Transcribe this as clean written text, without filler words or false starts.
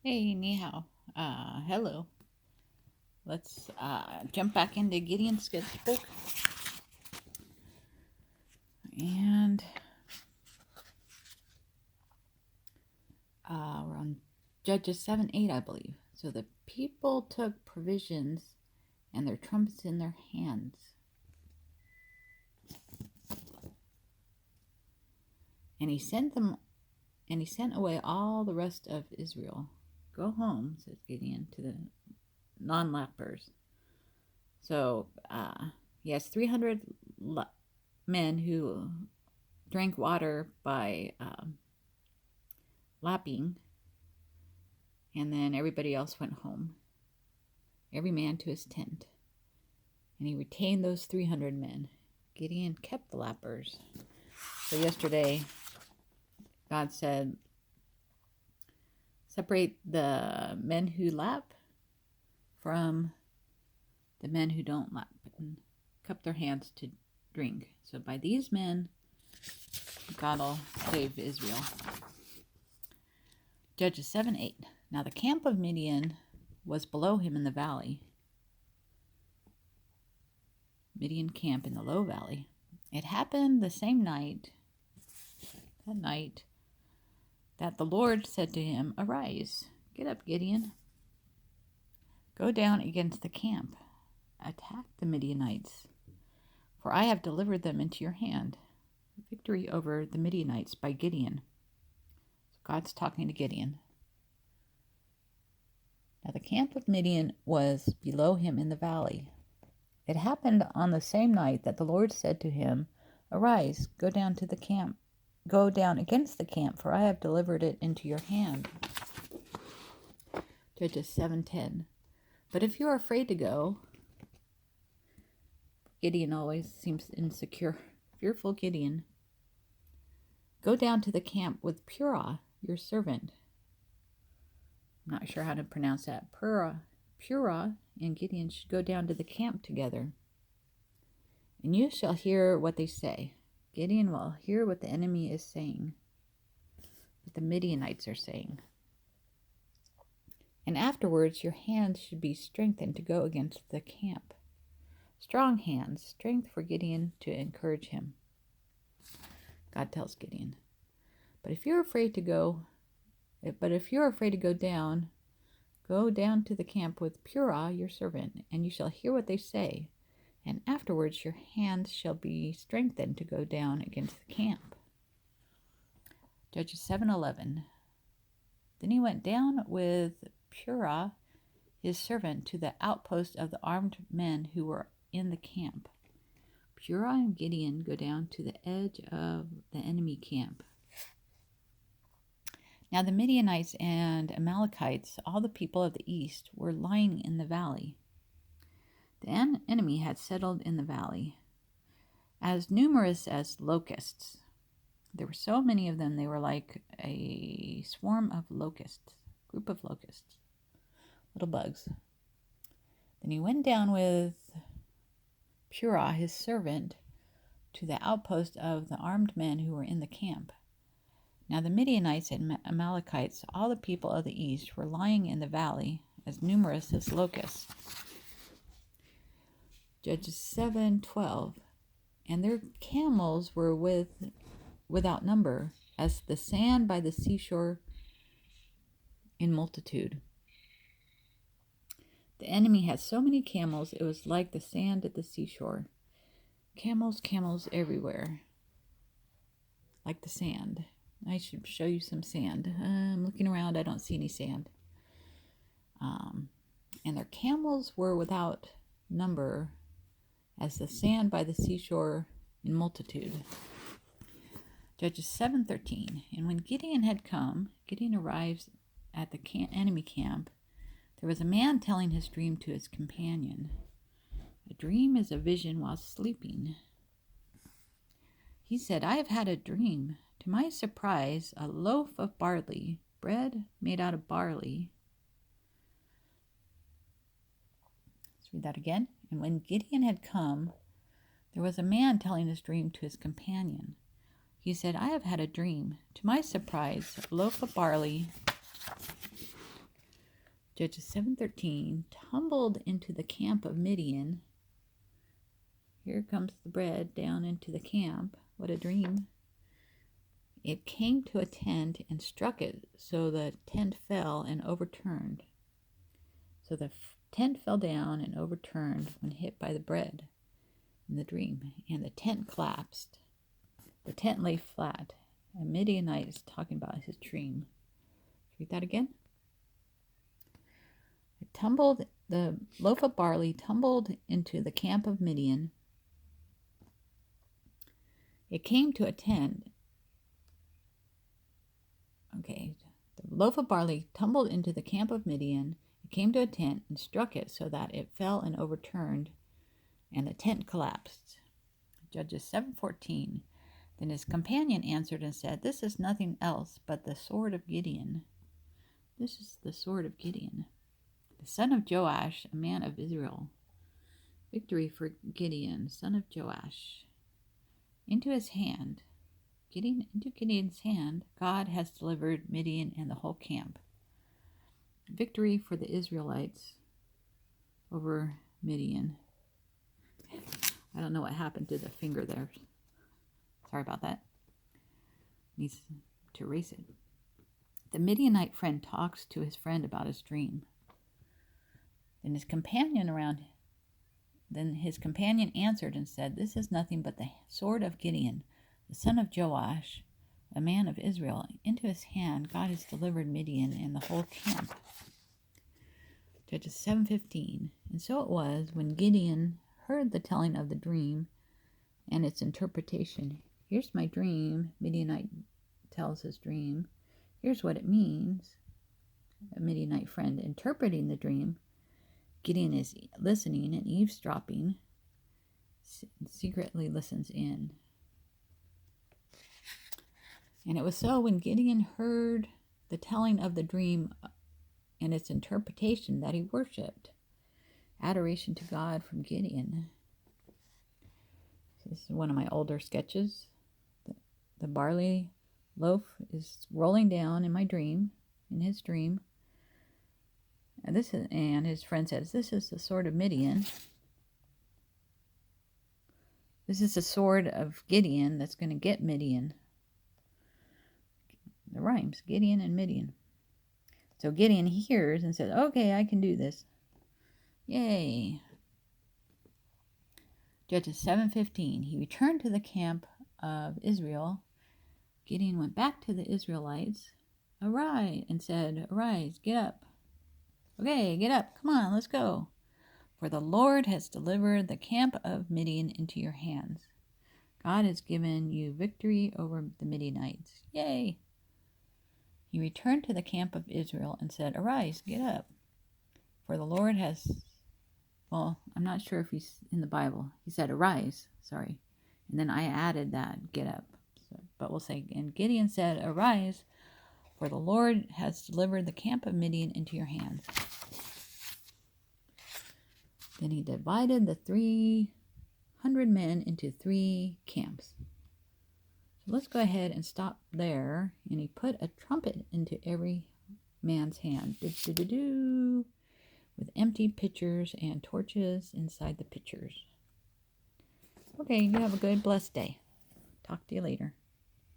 Hey, ni hao. Hello. Let's jump back into Gideon's sketchbook. And we're on Judges 7 8, I believe. So the people took provisions and their trumpets in their hands. And he sent away all the rest of Israel. Go home, says Gideon to the non-lappers. So he has 300 men who drank water by lapping, and then everybody else went home, every man to his tent. And he retained those 300 men. Gideon kept the lappers. So yesterday, God said, separate the men who lap from the men who don't lap, and cup their hands to drink. So by these men, God will save Israel. Judges 7 8. Now the camp of Midian was below him in the valley. Midian camp in the low valley. It happened the same night, that the Lord said to him, Arise, get up, Gideon. Go down against the camp. Attack the Midianites, for I have delivered them into your hand. Victory over the Midianites by Gideon. So God's talking to Gideon. Now the camp of Midian was below him in the valley. It happened on the same night that the Lord said to him, Arise, go down to the camp. Go down against the camp, for I have delivered it into your hand. Judges 7:10. But if you are afraid to go, Gideon always seems insecure. Fearful Gideon. Go down to the camp with Purah, your servant. I'm not sure how to pronounce that. Purah and Gideon should go down to the camp together. And you shall hear what they say. Gideon will hear what the enemy is saying, what the Midianites are saying. And afterwards your hands should be strengthened to go against the camp. Strong hands, strength for Gideon to encourage him. God tells Gideon, But if you're afraid to go down, go down to the camp with Purah, your servant, and you shall hear what they say. And afterwards your hands shall be strengthened to go down against the camp. Judges 7:11. Then he went down with Purah, his servant, to the outpost of the armed men who were in the camp. Purah and Gideon go down to the edge of the enemy camp. Now the Midianites and Amalekites, all the people of the east, were lying in the valley. The enemy had settled in the valley, as numerous as locusts. There were so many of them, they were like a swarm of locusts, group of locusts, little bugs. Then he went down with Purah, his servant, to the outpost of the armed men who were in the camp. Now the Midianites and Amalekites, all the people of the east, were lying in the valley, as numerous as locusts. Judges 7:12. And their camels were without number, as the sand by the seashore in multitude. The enemy had so many camels, it was like the sand at the seashore. Camels everywhere, like the sand. I should show you some sand. I'm looking around, I don't see any sand. And their camels were without number, as the sand by the seashore in multitude. Judges 7:13. And when Gideon had come, Gideon arrives at the enemy camp. There was a man telling his dream to his companion. A dream is a vision while sleeping. He said, I have had a dream. To my surprise, a loaf of barley, bread made out of barley. Let's read that again. And when Gideon had come, there was a man telling his dream to his companion. He said, I have had a dream. To my surprise, a loaf of barley Judges 7:13, tumbled into the camp of Midian. Here comes the bread down into the camp. What a dream. It came to a tent and struck it, so the tent fell and overturned. So the tent fell down and overturned when hit by the bread in the dream, and the tent collapsed. The tent lay flat. A Midianite is talking about his dream. Read that again. The loaf of barley tumbled into the camp of Midian. It came to a tent. Okay, the loaf of barley tumbled into the camp of Midian. It came to a tent and struck it so that it fell and overturned, and the tent collapsed. Judges 7:14. Then his companion answered and said, "This is nothing else but the sword of Gideon." This is the sword of Gideon, the son of Joash, a man of Israel. Victory for Gideon, son of Joash. Into Gideon's hand, God has delivered Midian and the whole camp. Victory for the Israelites over Midian. I don't know what happened to the finger there. Sorry about that. Needs to erase it. The Midianite friend talks to his friend about his dream. Then his companion answered and said, "This is nothing but the sword of Gideon, the son of Joash, a man of Israel. Into his hand God has delivered Midian and the whole camp." Judges 7:15. And so it was, when Gideon heard the telling of the dream and its interpretation. Here's my dream. Midianite tells his dream. Here's what it means. A Midianite friend interpreting the dream. Gideon is listening and eavesdropping, secretly listens in. And it was so, when Gideon heard the telling of the dream and its interpretation, that he worshipped. Adoration to God from Gideon. This is one of my older sketches. The barley loaf is rolling down in his dream. And his friend says, "This is the sword of Midian. This is the sword of Gideon that's going to get Midian." The rhymes, Gideon and Midian. So Gideon hears and says, "Okay, I can do this." Yay. Judges 7:15. He returned to the camp of Israel. Gideon went back to the Israelites, "Arise, get up. Okay, get up. Come on, let's go. For the Lord has delivered the camp of Midian into your hands. God has given you victory over the Midianites." Yay. He returned to the camp of Israel and said, "Arise, get up. For the Lord has..." Well, I'm not sure if he's in the Bible. He said, "Arise," sorry. And then I added that, "get up." But we'll say, and Gideon said, "Arise, for the Lord has delivered the camp of Midian into your hands." Then he divided the 300 men into 3 camps. So let's go ahead and stop there. And he put a trumpet into every man's hand. Do-do-do-do. With empty pitchers and torches inside the pitchers. Okay, you have a good, blessed day. Talk to you later.